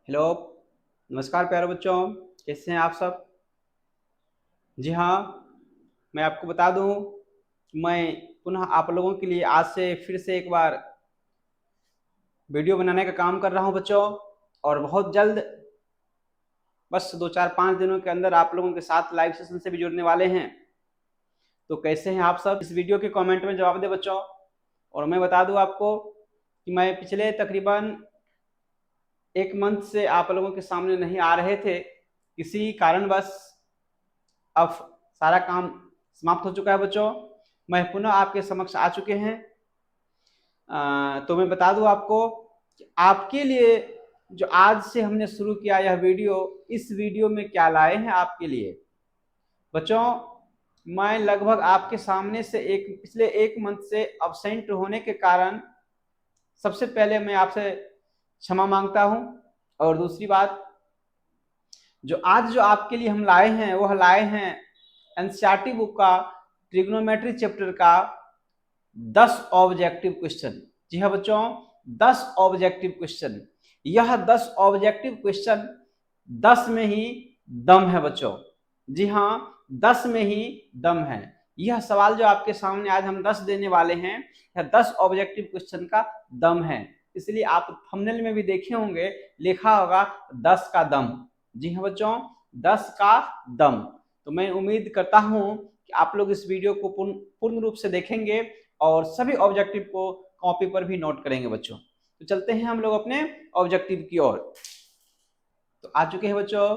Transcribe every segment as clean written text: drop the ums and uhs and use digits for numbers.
Hello, नमस्कार प्यारे बच्चों, कैसे हैं आप सब? जी हाँ, मैं आपको बता दूं कि मैं पुनः आप लोगों के लिए आज से फिर से एक बार वीडियो बनाने का काम कर रहा हूं बच्चों। और बहुत जल्द, बस 2-4-5 दिनों के अंदर आप लोगों के साथ लाइव सेशन से भी जुड़ने वाले हैं। तो कैसे हैं आप सब? इस वीडियो के कमेंट में जवाब दें बच्चों। और मैं बता दूं आपको कि मैं पिछले तकरीबन 1 मंथ से आप लोगों के सामने नहीं आ रहे थे, किसी कारणवश। अब सारा काम समाप्त हो चुका है बच्चों, मैं पुनः आपके समक्ष आ चुके हैं। तो मैं बता दूं आपको कि आपके लिए जो आज से हमने शुरू किया यह वीडियो, इस वीडियो में क्या लाए हैं आपके लिए बच्चों। मैं लगभग आपके सामने से पिछले 1 मंथ से अब्सेंट होने के कारण सबसे पहले मैं आपसे क्षमा मांगता हूं। और दूसरी बात, जो आपके लिए हम लाए हैं वह लाए हैं एनसीईआरटी बुक का ट्रिग्नोमेट्री चैप्टर का 10 ऑब्जेक्टिव क्वेश्चन। जी हाँ बच्चों, 10 ऑब्जेक्टिव क्वेश्चन। यह 10 ऑब्जेक्टिव क्वेश्चन 10 में ही दम है बच्चों। जी हाँ, 10 में ही दम है। यह सवाल जो आपके सामने आज हम 10 देने वाले हैं, यह 10 ऑब्जेक्टिव क्वेश्चन का दम है। इसलिए आप थंबनेल में भी देखे होंगे, लिखा होगा 10 का दम। जी हाँ बच्चों, 10 का दम। तो मैं उम्मीद करता हूं कि आप लोग इस वीडियो को पूर्ण रूप से देखेंगे और सभी ऑब्जेक्टिव को कॉपी पर भी नोट करेंगे बच्चों। तो चलते हैं हम लोग अपने ऑब्जेक्टिव की ओर। तो आ चुके हैं बच्चों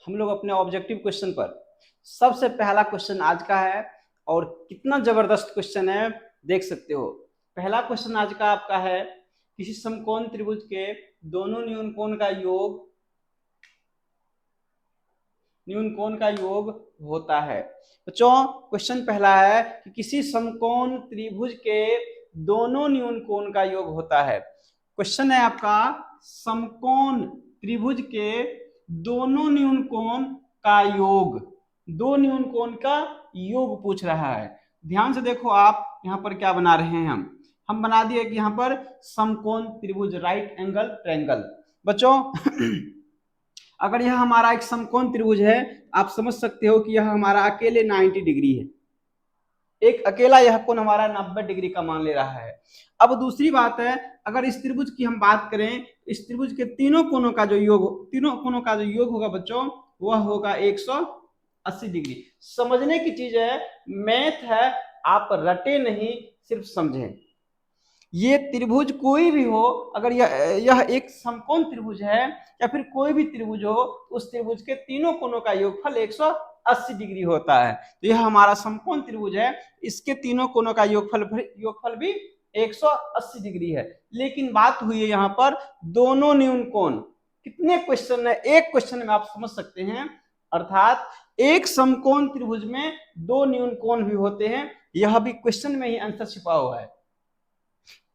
हम लोग अपने ऑब्जेक्टिव क्वेश्चन पर। सबसे पहला क्वेश्चन आज का है, और कितना जबरदस्त क्वेश्चन है देख सकते हो। पहला क्वेश्चन आज का आपका है, किसी समकोण त्रिभुज के दोनों न्यून कोण का योग होता है। बच्चों क्वेश्चन पहला है कि किसी समकोण त्रिभुज के दोनों न्यून कोण का योग होता है। क्वेश्चन है आपका, समकोण त्रिभुज के दोनों न्यून कोण का योग, दो न्यून कोण का योग पूछ रहा है। ध्यान से देखो आप यहाँ पर क्या बना रहे हैं। हम बना दिए कि यहाँ पर समकोण त्रिभुज, राइट एंगल ट्रायंगल। बच्चों अगर यह हमारा एक समकोण त्रिभुज है, आप समझ सकते हो कि यह हमारा अकेले 90 डिग्री है। एक अकेला यह कोण हमारा 90 डिग्री का मान ले रहा है। अब दूसरी बात है, अगर इस त्रिभुज की हम बात करें, इस त्रिभुज के तीनों कोणों का जो योग होगा बच्चों, वह होगा 180 डिग्री। समझने की चीज है, मैथ है, आप रटे नहीं, सिर्फ समझें। ये त्रिभुज कोई भी हो, अगर यह एक समकोण त्रिभुज है या फिर कोई भी त्रिभुज हो, उस त्रिभुज के तीनों कोणों का योगफल 180 डिग्री होता है। तो यह हमारा समकोण त्रिभुज है, इसके तीनों कोणों का योगफल भी 180 डिग्री है। लेकिन बात हुई है यहाँ पर दोनों न्यून कोण। कितने क्वेश्चन है एक क्वेश्चन में, आप समझ सकते हैं। अर्थात एक समकोण त्रिभुज में दो न्यून कोण भी होते हैं, यह भी क्वेश्चन में ही आंसर छिपा हुआ है।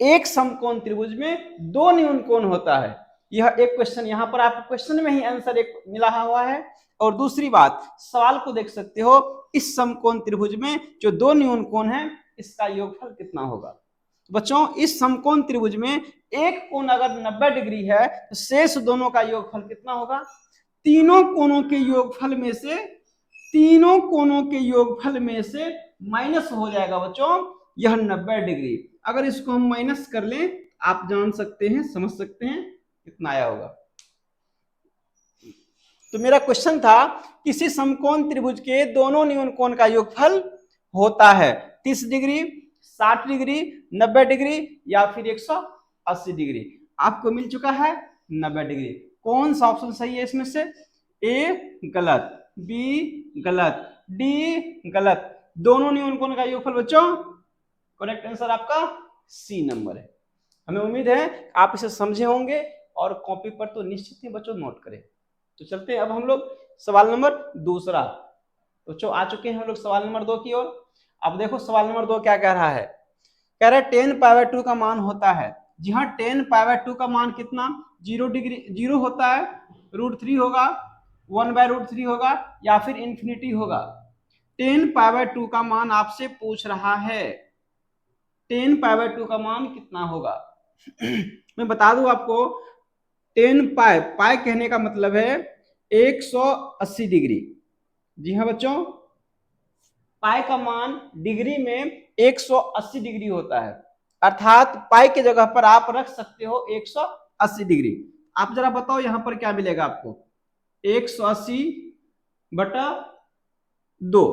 एक समकोण त्रिभुज में दो न्यून कोण होता है, यह एक क्वेश्चन, यहां पर आपको क्वेश्चन में ही आंसर एक मिला हुआ है। और दूसरी बात, सवाल को देख सकते हो, इस समकोण त्रिभुज में जो दो न्यून कोण है, इसका योगफल कितना होगा। बच्चों इस समकोण त्रिभुज में एक कोण अगर 90 डिग्री है, तो शेष दोनों का योगफल कितना होगा। तीनों कोणों के योगफल में से माइनस हो जाएगा बच्चों यह 90 डिग्री। अगर इसको हम माइनस कर लें, आप जान सकते हैं, समझ सकते हैं कितना आया होगा। तो मेरा क्वेश्चन था, किसी समकोण त्रिभुज के दोनों न्यून कोण का योगफल होता है 30 डिग्री, 60 डिग्री, 90 डिग्री या फिर 180 डिग्री। आपको मिल चुका है 90 डिग्री। कौन सा ऑप्शन सही है इसमें से? ए गलत, बी गलत, डी गलत। दोनों न्यून कोण का योगफल बच्चों, करेक्ट आंसर आपका सी नंबर है। हमें उम्मीद है आप इसे समझे होंगे और कॉपी पर तो निश्चित ही बच्चों नोट करें। तो चलते हैं अब हम लोग सवाल नंबर दूसरा। तो जो आ चुके हैं हम लोग सवाल नंबर 2 की ओर। अब देखो सवाल नंबर 2 क्या कह रहा है। कह रहा है 10 पावर 2 का मान होता है। जी हाँ, 10 पावर 2 का मान कितना, 0 डिग्री, 0 होता है, √3 होगा, 1/√3 होगा या फिर इंफिनिटी होगा। 10 पावर 2 का मान आपसे पूछ रहा है, 10 पावर 2 का मान कितना होगा। मैं बता दूं आपको, 10 पाई, पाई कहने का मतलब है 180 डिग्री। जी हाँ बच्चों, पाई का मान डिग्री में 180 डिग्री होता है, अर्थात पाई की जगह पर आप रख सकते हो 180 डिग्री। आप जरा बताओ यहां पर क्या मिलेगा आपको, 180 बटा 2।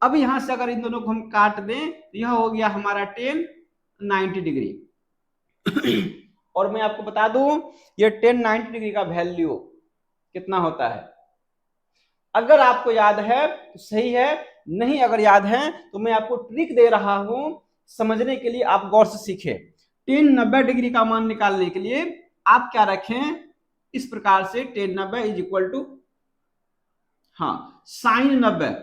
अब यहां से अगर इन दोनों को हम काट दें तो यह हो गया हमारा 10 90 डिग्री। और मैं आपको बता दूं ये 10 90 डिग्री का वैल्यू कितना होता है। अगर आपको याद है तो सही है, नहीं अगर याद है तो मैं आपको ट्रिक दे रहा हूं समझने के लिए, आप गौर से सीखें। 10 90 डिग्री का मान निकालने के लिए आप क्या रखें, इस प्रकार से 10 90 इज इक्वल टू, हाँ, साइन 90,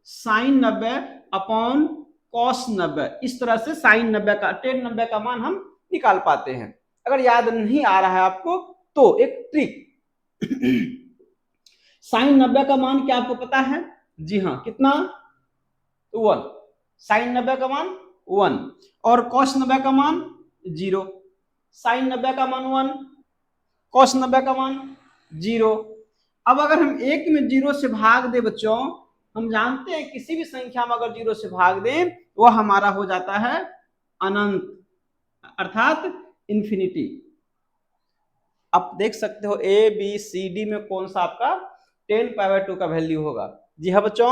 साइन 90 अपॉन कॉस 90, इस तरह से साइन 90 का 10 90 का मान हम निकाल पाते हैं। अगर याद नहीं आ रहा है आपको तो एक ट्रिक, साइन 90 का मान क्या आपको पता है? जी हाँ, कितना? 1। साइन 90 का मान 1 और कॉस 90 का मान 0। साइन 90 का मान 1, कॉस 90 का मान 0। अब अगर हम एक में 0 से भाग दे बच्चों, हम जानते हैं किसी भी संख्या में अगर 0 से भाग दें वह हमारा हो जाता है अनंत, अर्थात इंफिनिटी। आप देख सकते हो ए बी सी डी में कौन सा आपका 10 / 2 का वैल्यू होगा। जी हाँ बच्चों,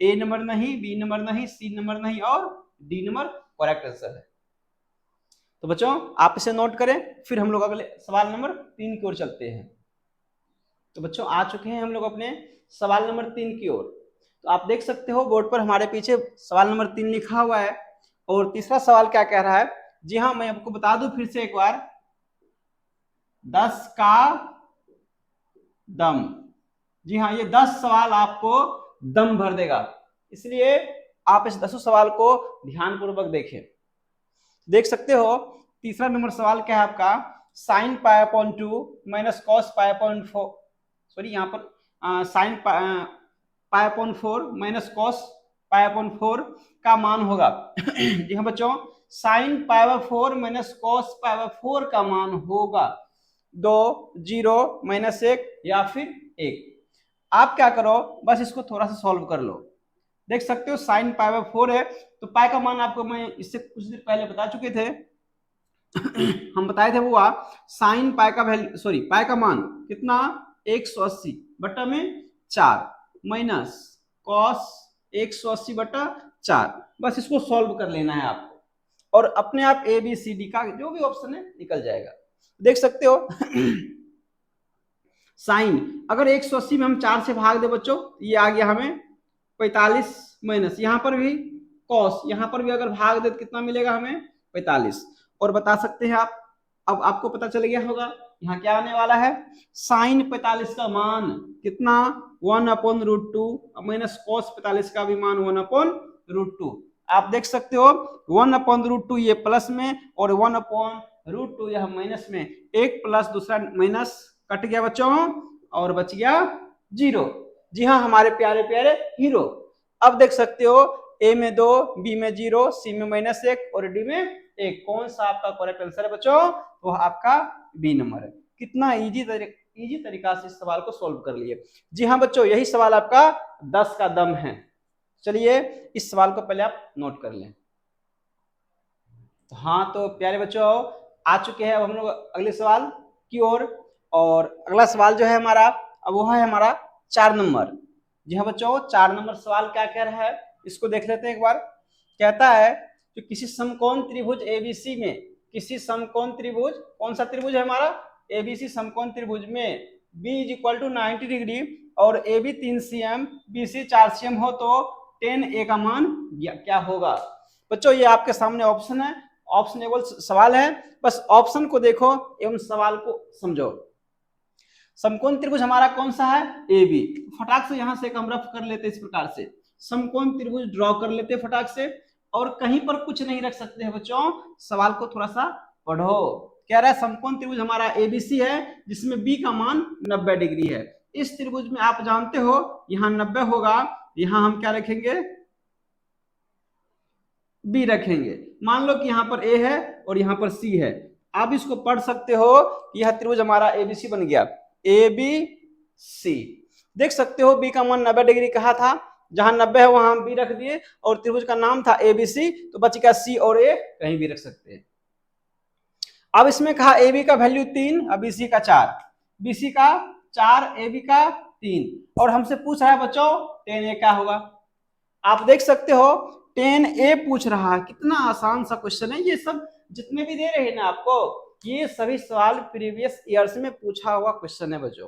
ए नंबर नहीं, बी नंबर नहीं, सी नंबर नहीं और डी नंबर करेक्ट आंसर है। तो बच्चों आप इसे नोट करें, फिर हम लोग अगले सवाल नंबर 3 की ओर चलते हैं। तो बच्चों आ चुके हैं हम लोग अपने सवाल नंबर 3 की ओर। तो आप देख सकते हो बोर्ड पर हमारे पीछे सवाल नंबर 3 लिखा हुआ है। और तीसरा सवाल क्या कह रहा है? जी हाँ, मैं आपको बता दूं फिर से एक बार, 10 का दम। जी हाँ, ये 10 सवाल आपको दम भर देगा, इसलिए आप इस 10 सवाल को ध्यानपूर्वक देखें। देख सकते हो तीसरा नंबर सवाल क्या है आपका, sine pi upon 2 minus cos pi upon 4, sorry यहाँ पर sine pi upon 4 minus cos pi upon 4 का मान होगा। जी हाँ बच्चों, sine pi by 4 minus cos pi by 4 का मान होगा 2, 0, -1 या फिर 1। आप क्या करो, बस इसको थोड़ा सा सॉल्व कर लो। देख सकते हो साइन पाई बाय 4 है, तो पाई का मान आपको मैं इससे कुछ देर पहले बता चुके थे। हम बताए थे वो साइन पाई का वैल्यू, सॉरी पाई का मान कितना, 180 बटा में 4 माइनस कॉस 180 बटा 4। बस इसको सॉल्व कर लेना है आपको और अपने आप ए बी सी डी का जो भी ऑप्शन है निकल जाएगा। देख सकते हो साइन अगर 180 में हम 4 से भाग दे बच्चों, ये आ गया हमें 45 माइनस यहाँ पर भी कॉस, यहाँ पर भी अगर भाग दे तो कितना मिलेगा हमें 45। और बता सकते हैं आप, अब आपको पता चल गया होगा यहाँ क्या आने वाला है, साइन 45 का मान कितना 1/√2 माइनस कॉस 45 का भी मान 1/√2। आप देख सकते हो 1/√2 ये प्लस में और 1/√2 यह माइनस में, एक प्लस दूसरा माइनस कट गया बच्चों और बच गया 0। जी हाँ हमारे प्यारे प्यारे हीरो। अब देख सकते हो ए में 2, बी में 0, सी में -1 और डी में 1। कौन सा आपका करेक्ट आंसर है बच्चों? तो आपका बी नंबर है। कितना इजी तरीका से इस सवाल को सॉल्व कर लिए। जी हाँ बच्चों, यही सवाल आपका 10 का दम है। चलिए इस सवाल को पहले आप नोट कर लें। हाँ तो प्यारे बच्चों आ चुके हैं अब हम लोग अगले सवाल की ओर। और अगला सवाल जो है हमारा, अब वो है हमारा 4 नंबर। जी हाँ बच्चों, 4 नंबर सवाल क्या कह रहा है इसको देख लेते हैं एक बार। कहता है कि किसी समकोण त्रिभुज एबीसी में, किसी समकोण त्रिभुज, कौन सा त्रिभुज है हमारा, एबीसी समकोण त्रिभुज में b = 90 डिग्री और AB 3 cm BC 4 cm हो तो 10a का मान क्या होगा। बच्चों ये आपके सामने ऑप्शन है, ऑप्शनेबल सवाल है, बस ऑप्शन को देखो एवं सवाल को समझो। समकोण त्रिभुज हमारा कौन सा है, ए बी। फटाक से यहां से एक हम रफ कर लेते इस प्रकार से, समकोण त्रिभुज ड्रॉ कर लेते फटाक से, और कहीं पर कुछ नहीं रख सकते हैं बच्चों, सवाल को थोड़ा सा पढ़ो। कह रहा है समकोण त्रिभुज हमारा एबीसी है जिसमें बी का मान 90 डिग्री है। इस त्रिभुज में आप जानते हो यहाँ 90 होगा, यहाँ हम क्या रखेंगे, बी रखेंगे। मान लो कि यहाँ पर ए है और यहाँ पर सी है, आप इसको पढ़ सकते हो कि यह त्रिभुज हमारा एबीसी बन गया, एबीसी। देख सकते हो बी का मान 90 डिग्री कहा था, जहां 90 है वहां हम बी रख दिए, और त्रिभुज का नाम था एबीसी, तो बच गया सी और ए कहीं भी रख सकते हैं। अब इसमें कहा ए बी का वैल्यू 3, अब बीसी का 4, बीसी का 4, ए बी का 3, और हमसे पूछ रहा है बच्चों 10 ए क्या होगा। आप देख सकते हो 10 ए पूछ रहा है, कितना आसान सा क्वेश्चन है। ये सब जितने भी दे रहे हैं ना आपको, ये सभी सवाल प्रीवियस ईयर्स में पूछा हुआ क्वेश्चन है बच्चों।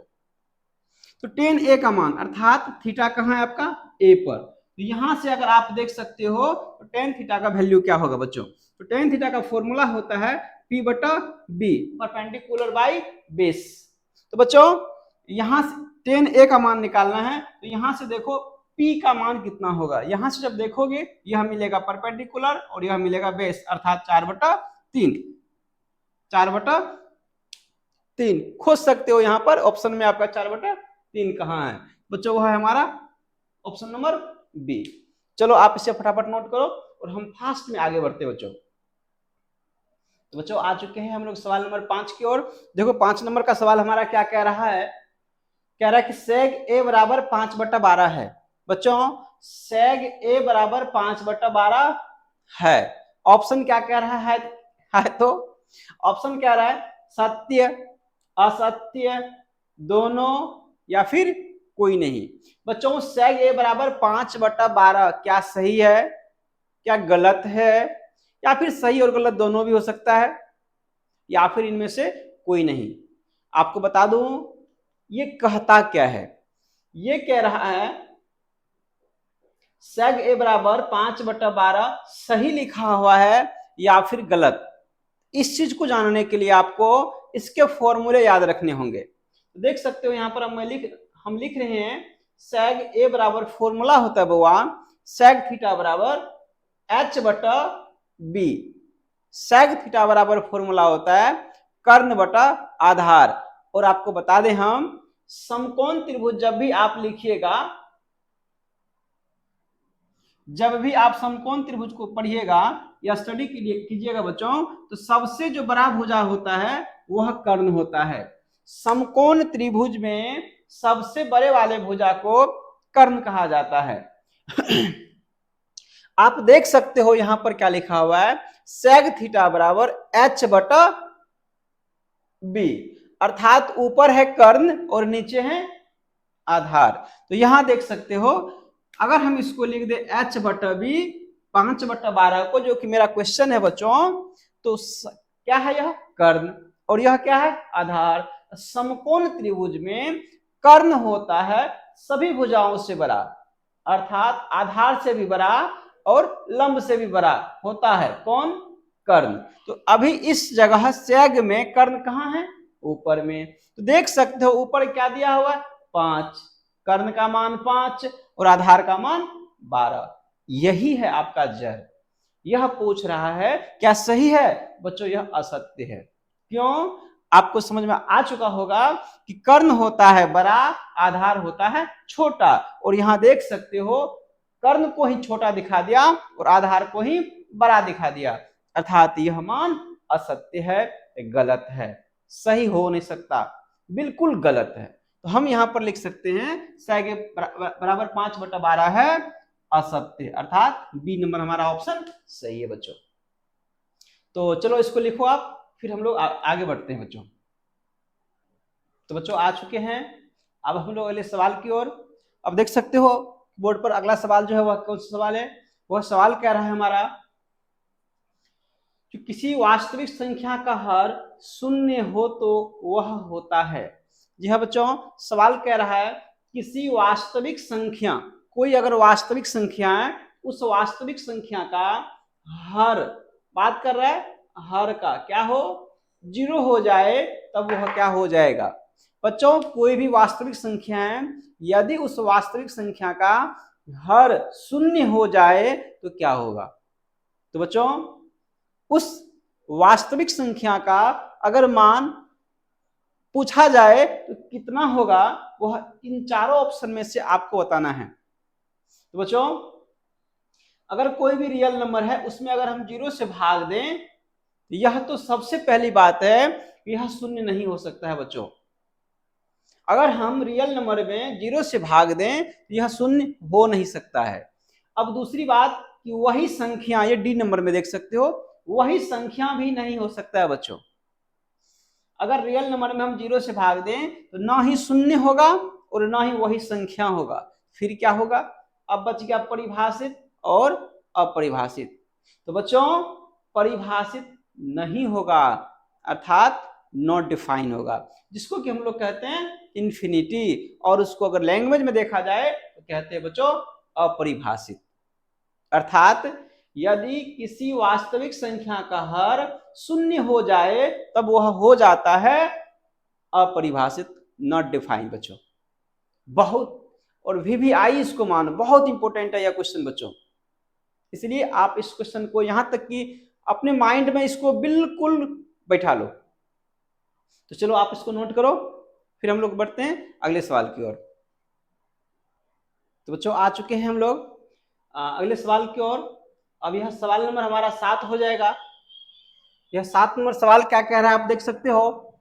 तो 10 ए का मान अर्थात थीटा कहाँ है आपका, ए पर, तो यहां से अगर आप देख सकते हो तो tan थीटा का वैल्यू क्या होगा बच्चों। तो tan थीटा का फॉर्मूला होता है P बटा बी, परपेंडिकुलर बाई बेस। तो बच्चों यहां से tan ए का मान निकालना है, तो यहां से देखो P का मान कितना होगा, यहां से जब देखोगे यह मिलेगा परपेंडिकुलर और यह मिलेगा बेस, अर्थात 4/3, 4/3 खोज सकते हो। यहां पर ऑप्शन में आपका 4/3 कहाँ है बच्चों, वह है हमारा ऑप्शन नंबर बी। चलो आप इसे फटाफट नोट करो और हम फास्ट में आगे बढ़ते बच्चों। तो बच्चों आ चुके हैं हम लोग सवाल नंबर 5 की ओर। देखो 5 नंबर का सवाल हमारा क्या कह रहा है, कह रहा है कि सेग ए बराबर 5/12 है। बच्चों सेग ए बराबर 5/12 है। ऑप्शन क्या कह रहा है तो ऑप्शन कह रहा है सत्य, असत्य, दोनों, या फिर कोई नहीं। बच्चों सेग ए बराबर 5/12 क्या सही है, क्या गलत है, या फिर सही और गलत दोनों भी हो सकता है, या फिर इनमें से कोई नहीं। आपको बता दूं ये कहता क्या है, ये कह रहा है सेग ए बराबर 5/12 सही लिखा हुआ है या फिर गलत। इस चीज को जानने के लिए आपको इसके फॉर्मूले याद रखने होंगे। देख सकते हो यहां पर हम लिख रहे हैं सेग ए बराबर फॉर्मूला होता है भगवान सेग थीटा बराबर h/b। सेग थीटा बराबर फॉर्मूला होता है कर्ण बटा आधार। और आपको बता दें हम समकोण त्रिभुज जब भी आप लिखिएगा, जब भी आप समकोण त्रिभुज को पढ़िएगा या स्टडी कीजिएगा बच्चों, तो सबसे जो बड़ा भुजा होता है वह कर्ण होता है। समकोण त्रिभुज में सबसे बड़े वाले भुजा को कर्ण कहा जाता है। आप देख सकते हो यहां पर क्या लिखा हुआ है सेग थीटा बराबर h/b, अर्थात ऊपर है कर्ण और नीचे है आधार। तो यहां देख सकते हो अगर हम इसको लिख दे h/b 5/12 को, जो कि मेरा क्वेश्चन है बच्चों, तो क्या है यह कर्ण और यह क्या है आधार। समकोण त्रिभुज में कर्ण होता है सभी भुजाओं से बड़ा, अर्थात आधार से भी बड़ा और लंब से भी बड़ा होता है कौन, कर्ण। तो अभी इस जगह सेग में कर्ण कहाँ है, ऊपर में। तो देख सकते हो ऊपर क्या दिया हुआ है 5, कर्ण का मान 5 और आधार का मान 12। यही है आपका जड़। यह पूछ रहा है क्या सही है बच्चों, यह असत्य है। क्यों, आपको समझ में आ चुका होगा कि कर्ण होता है बड़ा, आधार होता है छोटा, और यहां देख सकते हो कर्ण को ही छोटा दिखा दिया और आधार को ही बड़ा दिखा दिया, अर्थात यह मान असत्य है, गलत है, सही हो नहीं सकता, बिल्कुल गलत है। तो हम यहां पर लिख सकते हैं सेग बराबर 5/12 है असत्य, अर्थात बी नंबर हमारा ऑप्शन सही है बच्चों। तो चलो इसको लिखो आप, फिर हम लोग आगे बढ़ते हैं बच्चों। तो बच्चों आ चुके हैं अब हम लोग अगले सवाल की ओर। अब देख सकते हो बोर्ड पर अगला सवाल जो है वह कौन सा सवाल है, वह सवाल कह रहा है हमारा कि किसी वास्तविक संख्या का हर शून्य हो तो वह होता है। जी हाँ बच्चों, सवाल कह रहा है किसी वास्तविक संख्या, कोई अगर वास्तविक संख्या है, उस वास्तविक संख्या का हर, बात कर रहा है हर का क्या हो, 0 हो जाए तब वह क्या हो जाएगा। बच्चों कोई भी वास्तविक संख्या है, यदि उस वास्तविक संख्या का हर शून्य हो जाए तो क्या होगा। तो बच्चों उस वास्तविक संख्या का अगर मान पूछा जाए तो कितना होगा, वह इन चारों ऑप्शन में से आपको बताना है। तो बच्चों अगर कोई भी रियल नंबर है उसमें अगर हम 0 से भाग दें यह तो सबसे पहली बात है, यह शून्य नहीं हो सकता है बच्चों। अगर हम रियल नंबर में 0 से भाग दें तो यह शून्य हो नहीं सकता है। अब दूसरी बात कि वही संख्या, ये डी नंबर में देख सकते हो, वही संख्या भी नहीं हो सकता है बच्चों। अगर रियल नंबर में हम 0 से भाग दें तो ना ही शून्य होगा और ना ही वही संख्या होगा, फिर क्या होगा? अब बच गया परिभाषित और अपरिभाषित। तो बच्चों परिभाषित नहीं होगा, अर्थात नॉट डिफाइन होगा, जिसको कि हम लोग कहते हैं इन्फिनिटी, और उसको अगर लैंग्वेज में देखा जाए तो कहते हैं बच्चों अपरिभाषित। अर्थात यदि किसी वास्तविक संख्या का हर शून्य हो जाए तब वह हो जाता है अपरिभाषित, नॉट डिफाइन बच्चों। बहुत, और VVI इसको मानो, बहुत इंपॉर्टेंट है यह क्वेश्चन बच्चों। इसलिए आप इस क्वेश्चन को यहां तक कि अपने माइंड में इसको बिल्कुल बैठा लो। तो चलो आप इसको नोट करो, फिर हम लोग बढ़ते हैं अगले सवाल की ओर। तो बच्चों आ चुके हैं हम लोग अगले सवाल की ओर। अब यह सवाल नंबर हमारा 7 हो जाएगा। यह 7 नंबर सवाल क्या कह रहा है आप देख सकते हो।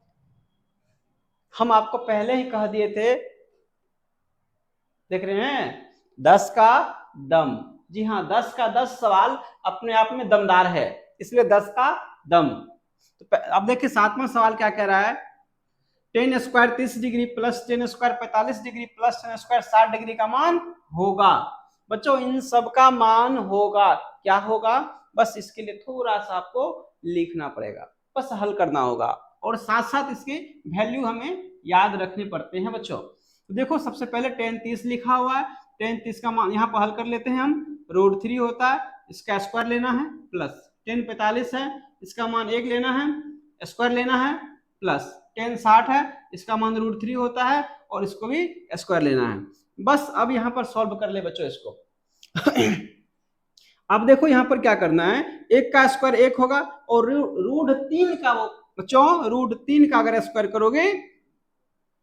हम आपको पहले ही कह दिए थे, देख रहे हैं, 10 का दम। जी हाँ, 10 का 10 सवाल अपने आप में दमदार है, इसलिए 10 का दम। तो अब देखिए 7वां सवाल क्या कह रहा है। 10 square 30 degree plus 10 square 45 degree plus 10 square 60 degree का मान होगा। बच्चों इन सब का मान होगा, क्या होगा? बस इसके लिए थोड़ा सा आपको लिखना पड़ेगा, बस हल करना होगा, और साथ साथ इसके वैल्यू हमें याद रखने पड़ते हैं बच्चों। तो देखो सबसे पहले 10 30 लिखा हुआ है, 10 30 का मान यहाँ पर हल कर लेते हैं हम। √3 होता है, इसका स्क्वायर लेना है, प्लस 10 45 है, इसका मान 1 लेना है, स्क्वायर लेना है, प्लस 10 60 है, इसका मान √3 होता है और इसको भी स्क्वायर लेना है। बस अब यहाँ पर सॉल्व कर ले बच्चों इसको। अब देखो यहाँ पर क्या करना है, 1 का स्क्वायर 1 होगा और √3 का, वो बच्चों √3 का अगर स्क्वायर करोगे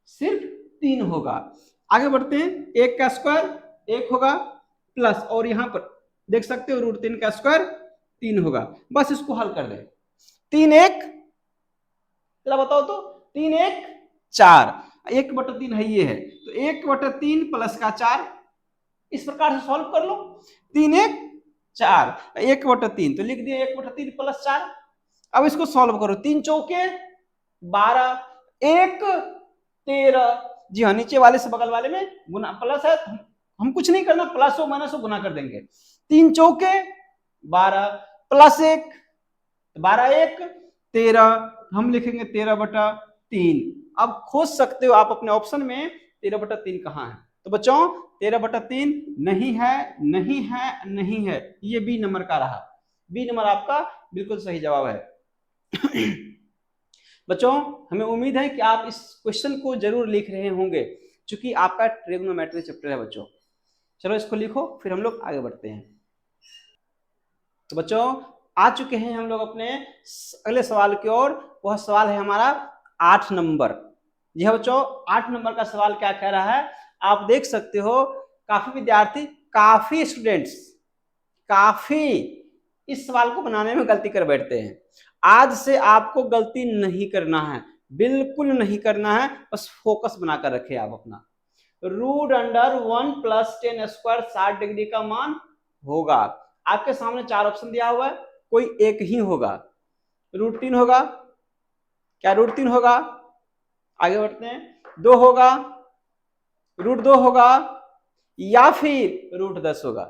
सिर्फ 3 होगा। आगे बढ़ते हैं, 1 का स्क्वायर 1 होगा, प्लस, और यहाँ पर देख सकते हो √3 का स्क्वायर 3 होगा। बस इसको हल कर दे। 3 1, चला बताओ तो, 3 1 4, 1/3 है ये है, तो 1/3 प्लस का 4, इस प्रकार से सॉल्व कर लो। 3 1 4, 1/3, तो लिख दिया 1/3 प्लस 4। अब इसको सॉल्व करो, 3 चौके 12, 1 13। जी हाँ, नीचे वाले से बगल वाले में गुना, प्लस है, हम कुछ नहीं करना, प्लस हो माइनस हो गुना कर देंगे। 3 चौके 12 प्लस 1, 12 1 13, हम लिखेंगे 13/3। अब खोज सकते हो आप अपने ऑप्शन में 13/3 कहाँ है। तो बच्चों 13/3 नहीं है, नहीं है, नहीं है, ये बी नंबर का रहा। बी नंबर आपका बिल्कुल सही जवाब है। बच्चों हमें उम्मीद है कि आप इस क्वेश्चन को जरूर लिख रहे होंगे, क्योंकि आपका ट्रिग्नोमेट्री चैप्टर है बच्चों। चलो इसको लिखो, फिर हम लोग आगे बढ़ते हैं। तो बच्चों आ चुके हैं हम लोग अपने अगले सवाल की ओर। वह सवाल है हमारा 8 नंबर। यह बच्चों 8 नंबर का सवाल क्या कह रहा है आप देख सकते हो। काफी विद्यार्थी, काफी स्टूडेंट्स, काफी इस सवाल को बनाने में गलती कर बैठते हैं। आज से आपको गलती नहीं करना है, बिल्कुल नहीं करना है, बस फोकस बनाकर रखे आप अपना। √1 प्लस 10 स्क्वायर 60 डिग्री का मान होगा। आपके सामने 4 ऑप्शन दिया हुआ है, कोई एक ही होगा। √3 होगा, क्या √3 होगा? आगे बढ़ते हैं, 2 होगा, √2 होगा, या फिर √10 होगा।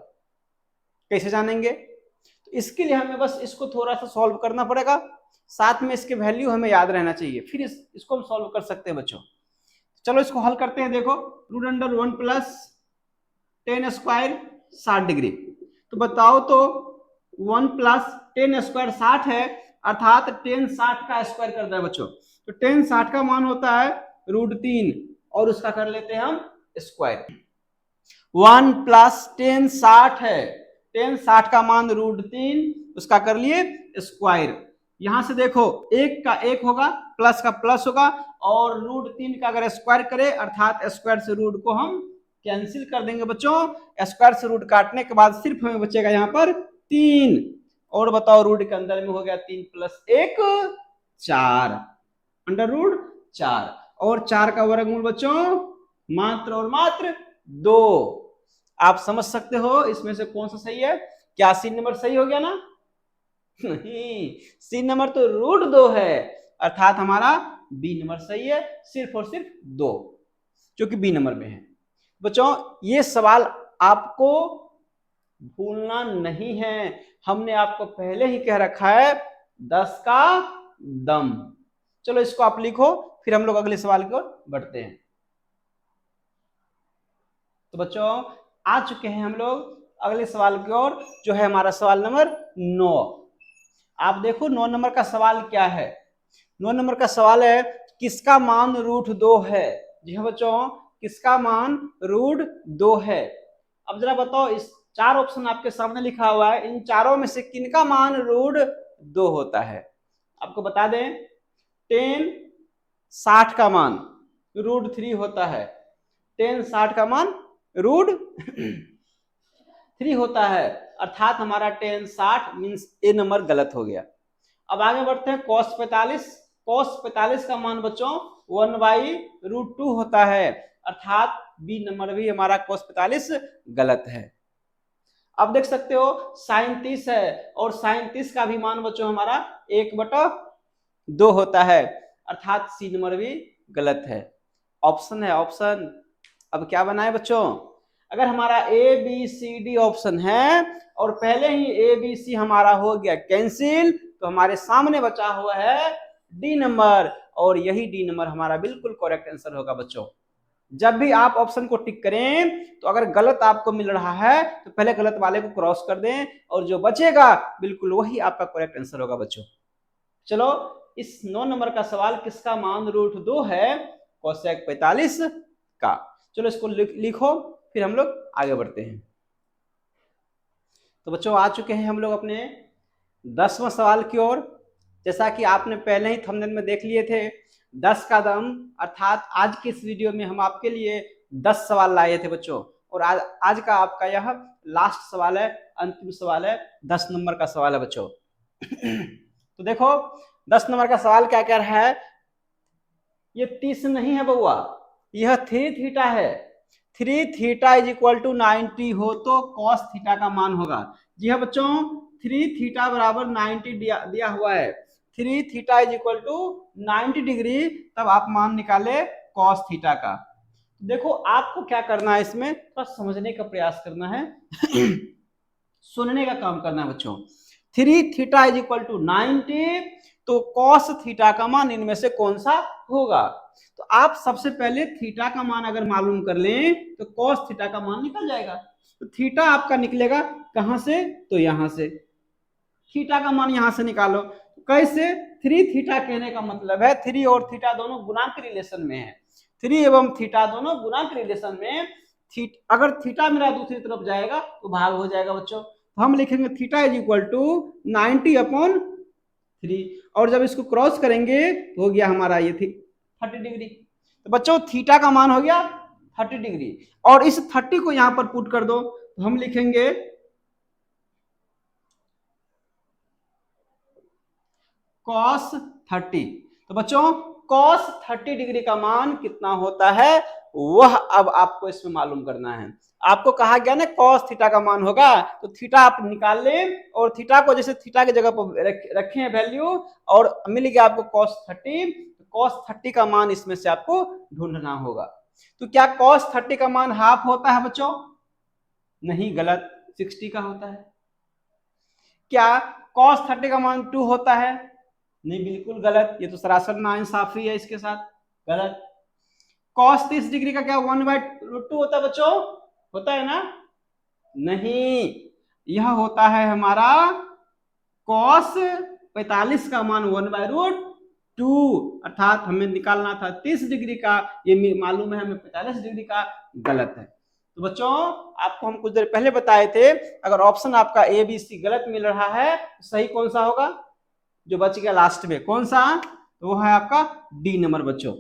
कैसे जानेंगे? तो इसके लिए हमें बस इसको थोड़ा सा सॉल्व करना पड़ेगा, साथ में इसके वैल्यू हमें याद रहना चाहिए, फिर इसको हम सॉल्व कर सकते हैं बच्चों। चलो इसको हल करते हैं। देखो √1 प्लस 10 स्क्वायर 60 डिग्री, तो बताओ तो 1 प्लस 10 स्क्वायर 60 है, अर्थात 10 60 का स्क्वायर कर दे बच्चों। तो 10 60 का मान होता है √3, और उसका कर लेते हैं हम स्क्वायर। 1 प्लस 10 60 है, 10 60 का मान √3, उसका कर लिए स्क्वायर। यहां से देखो 1 का 1 होगा, प्लस का प्लस होगा, और √3 का अगर स्क्वायर करे अर्थात स्क्वायर से रूट को हम कैंसिल कर देंगे बच्चों। स्क्वायर से रूट काटने के बाद सिर्फ हमें बचेगा यहाँ पर 3। और बताओ रूट के अंदर में हो गया 3 प्लस 1 4 अंडर रूट 4 और 4 का वर्गमूल बच्चों मात्र और मात्र 2। आप समझ सकते हो इसमें से कौन सा सही है? क्या सी नंबर सही हो गया ना? नहीं, सी नंबर तो √2 है, अर्थात हमारा बी नंबर सही है, सिर्फ और सिर्फ 2 जो कि बी नंबर में है। बच्चों ये सवाल आपको भूलना नहीं है, हमने आपको पहले ही कह रखा है 10 का दम। चलो इसको आप लिखो, फिर हम लोग अगले सवाल की ओर बढ़ते हैं। तो बच्चों आ चुके हैं हम लोग अगले सवाल की ओर, जो है हमारा सवाल नंबर 9। आप देखो 9 नंबर का सवाल क्या है। 9 नंबर का सवाल है किसका मान √2 है। जी हाँ बच्चों, किसका मान √2 है। अब जरा बताओ, इस 4 ऑप्शन आपके सामने लिखा हुआ है, इन चारों में से किनका मान √2 होता है? आपको बता दें 10 60 का मान √3 होता है। 10 60 का मान √3 होता है, अर्थात हमारा 10 60 मीन्स ए नंबर गलत हो गया। अब आगे बढ़ते हैं cos 45। cos 45 का मान बच्चों 1/√2 होता है, अर्थात बी नंबर भी हमारा cos 45 गलत है। अब देख सकते हो sin 30 है, और sin 30 का भी मान बच्चों हमारा 1/2 होता है, अर्थात सी नंबर भी गलत है। ऑप्शन है ऑप्शन। अब क्या बनाए बच्चों, अगर हमारा A B C D option है और पहले ही ए बी सी हमारा हो गया कैंसिल, तो हमारे सामने बचा हुआ है डी नंबर, और यही डी नंबर हमारा बिल्कुल करेक्ट आंसर होगा बच्चों। जब भी आप ऑप्शन को टिक करें तो अगर गलत आपको मिल रहा है तो पहले गलत वाले को क्रॉस कर दें, और जो बचेगा बिल्कुल वही आपका करेक्ट आंसर होगा बच्चों। चलो इस 9 नंबर का सवाल किसका मान √2 है? कोसेक 45 का। चलो इसको लिखो, फिर हम लोग आगे बढ़ते हैं। तो बच्चों आ चुके हैं हम लोग अपने 10वां सवाल की ओर। जैसा कि आपने पहले ही थंबनेल में देख लिए थे 10 का दम, अर्थात आज की इस वीडियो में हम आपके लिए 10 सवाल लाए थे बच्चों, और आज का आपका यह लास्ट सवाल है, अंतिम सवाल है, 10 नंबर का सवाल है बच्चों। तो देखो 10 नंबर का सवाल क्या कह रहा है, ये 30 नहीं है बउआ, यह 3 थीटा है। 3 थीटा इज इक्वल टू 90 हो तो कॉस थीटा का मान होगा। जी हाँ बच्चों, 3 थीटा बराबर 90 दिया हुआ है। 3 theta is equal to 90 degree, तब आप मान निकाले कॉस थीटा का। देखो आपको क्या करना है, इसमें बस समझने का प्रयास करना है सुनने का काम करना है बच्चों। 3 थीटा इज इक्वल टू 90, तो कॉस थीटा का मान इनमें से कौन सा होगा? तो आप सबसे पहले थीटा का मान अगर मालूम कर लें तो कॉस थीटा का मान निकल जाएगा। तो थीटा आपका निकलेगा कहां से? तो यहां से थीटा का मान यहां से निकालो। कैसे? 3 थीटा कहने का मतलब है 3 और थीटा दोनों गुणांक रिलेशन में है। 3 एवं थीटा दोनों गुणांक रिलेशन में, अगर थीटा मेरा दूसरी तरफ जाएगा तो भाग हो जाएगा बच्चों। तो हम लिखेंगे थीटा इज इक्वल टू 90/3, और जब इसको क्रॉस करेंगे तो हो गया हमारा ये 30 डिग्री। तो बच्चों थीटा का मान हो गया 30 डिग्री, और इस 30 को यहां पर पुट कर दो, तो हम लिखेंगे cos 30। तो बच्चों cos 30 डिग्री का मान कितना होता है वह अब आपको इसमें मालूम करना है। आपको कहा गया ना cos थीटा का मान होगा, तो थीटा आप निकाल लें, और थीटा को जैसे थीटा की जगह पर रखें वैल्यू, और मिल गया आपको cos 30। cos 30 का मान इसमें से आपको ढूंढना होगा। तो क्या cos 30 का मान हाफ होता है बच्चों? नहीं, गलत, 60 का होता है। क्या cos 30 का मान 2 होता है? नहीं, बिल्कुल गलत, ये तो सरासर नाइंसाफी है इसके साथ, गलत। cos 30 डिग्री का क्या 1/√2 होता है बच्चों? होता है ना? नहीं, यह होता है हमारा cos 45 का मान 1/√2, अर्थात हमें निकालना था 30 डिग्री का, ये मालूम है हमें 45 डिग्री का, गलत है। तो बच्चों आपको हम कुछ देर पहले बताए थे, अगर ऑप्शन आपका ए बी सी गलत मिल रहा है तो सही कौन सा होगा? जो बच गया लास्ट में, कौन सा? तो वो है आपका डी नंबर बच्चों।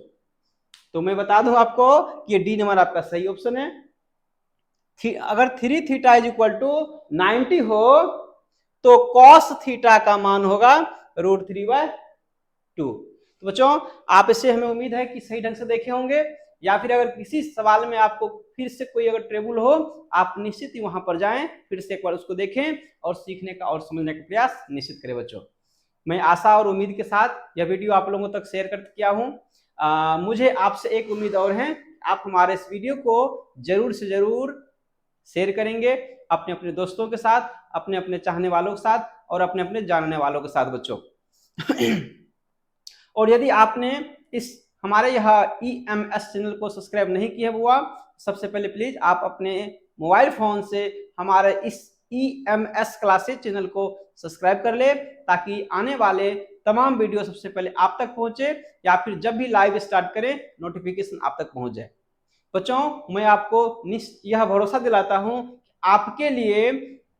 तो मैं बता दूं आपको कि ये डी नंबर आपका सही ऑप्शन है। अगर 3 थीटा इज इक्वल टू 90 हो तो कॉस थीटा का मान होगा √3/2। तो बच्चों आप इसे हमें उम्मीद है कि सही ढंग से देखे होंगे, या फिर अगर किसी सवाल में आपको फिर से कोई अगर ट्रबल हो, आप निश्चित ही वहां पर जाएं, फिर से एक बार उसको देखें और सीखने का और समझने का प्रयास निश्चित करें। बच्चों मैं आशा और उम्मीद के साथ यह वीडियो आप लोगों तक शेयर कर किया हूं। मुझे आपसे एक उम्मीद और है, आप हमारे इस वीडियो को जरूर से जरूर शेयर करेंगे अपने अपने दोस्तों के साथ, अपने अपने चाहने वालों के साथ और अपने अपने जानने वालों के साथ बच्चों। और यदि आपने इस हमारे यह EMS चैनल को सब्सक्राइब नहीं किया हुआ, सबसे पहले प्लीज आप अपने मोबाइल फोन से हमारे इस EMS क्लासेस चैनल को सब्सक्राइब कर ले, ताकि आने वाले तमाम वीडियो सबसे पहले आप तक पहुंचे, या फिर जब भी लाइव स्टार्ट करें नोटिफिकेशन आप तक पहुंच जाए। बच्चों मैं आपको यह भरोसा दिलाता हूं आपके लिए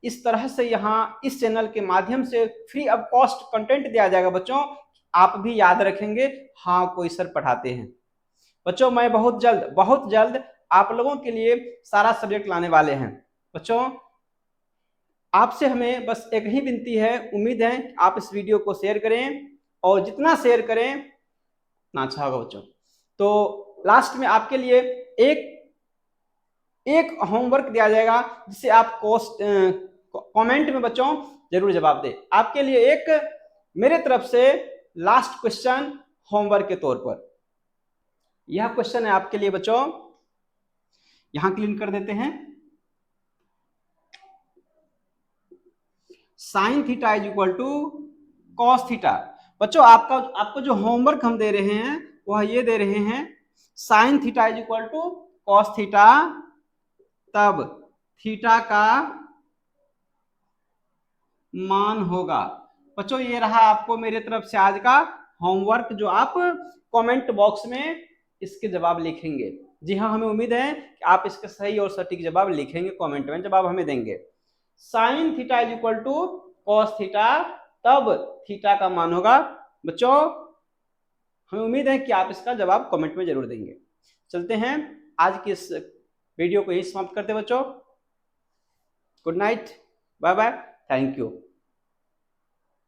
इस तरह से यहाँ इस चैनल के माध्यम से फ्री ऑफ कॉस्ट कंटेंट दिया जाएगा बच्चों, आप भी याद रखेंगे हाँ कोई सर पढ़ाते हैं। बच्चों मैं बहुत जल्द आप लोगों के लिए सारा सब्जेक्ट लाने वाले हैं। बच्चों आपसे हमें बस एक ही विनती है, उम्मीद है कि आप इस वीडियो को शेयर करें, और जितना शेयर करें उतना अच्छा होगा बच्चों। तो लास्ट में आपके लिए एक होमवर्क दिया जाएगा, जिसे आप कमेंट में बच्चों जरूर जवाब दें। आपके लिए एक मेरे तरफ से लास्ट क्वेश्चन होमवर्क के तौर पर, यह क्वेश्चन है आपके लिए बच्चों, यहां क्लीन कर देते हैं। Sine theta is equal to cos theta. बच्चों आपको जो होमवर्क हम दे रहे हैं वह ये दे रहे हैं, sine theta is equal to cos theta, तब थीटा का मान होगा। बच्चों ये रहा आपको मेरे तरफ से आज का होमवर्क, जो आप कमेंट बॉक्स में इसके जवाब लिखेंगे। जी हाँ, हमें उम्मीद है कि आप इसके सही और सटीक जवाब लिखेंगे, कमेंट में जवाब हमें देंगे। Sine theta is equal to cos theta, तब थीटा का मान होगा। बच्चों हमें उम्मीद है कि आप इसका जवाब कमेंट में जरूर देंगे। चलते हैं, आज की इस वीडियो को यही समाप्त करते हैं बच्चों। Good night, bye bye, thank you.